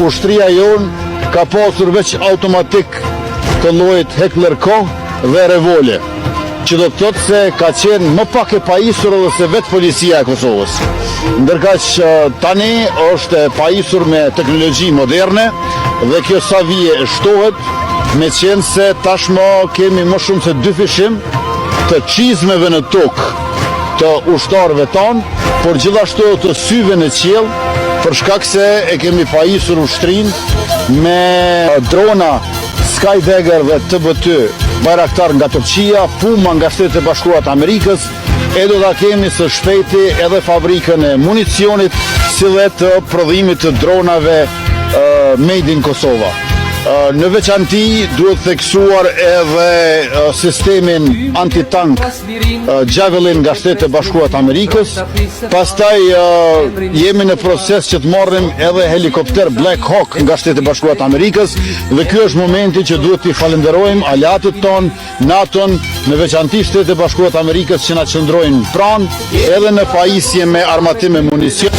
ushtria jonë ka pasur veç automatik të llojit Heckler Koch dhe revole, që do të thotë se ka qenë më pak e pajisur edhe se vetë policia e Kosovës. Ndërkaq tani është e pajisur me teknologji moderne dhe kjo sa vije e shtohet, me qenë se tashmë kemi më shumë se 2 fishim të çizmeve në tokë të ushtarëve tanë, por gjithashtu të syve në qiell, për shkak se e kemi pajisur ushtrinë me drona Skydagger dhe TB2 Bayraktar nga Turqia, Puma nga Shtetet e Bashkuara të Amerikës, e do ta kemi së shpejti edhe fabrikën e municionit, si dhe të prodhimit të dronave made in Kosova. Në veçanti duhet theksuar edhe sistemin antitank Javelin nga Shtetet e Bashkuara të Amerikës. Pastaj jemi në proces që të marrim edhe helikopter Black Hawk nga Shtetet e Bashkuara të Amerikës, dhe ky është momenti që duhet t'i falenderojmë aleatët ton, NATO-n, në veçanti Shtetet e Bashkuara të Amerikës që na qëndrojnë pranë edhe në pajisje me armatim e municion.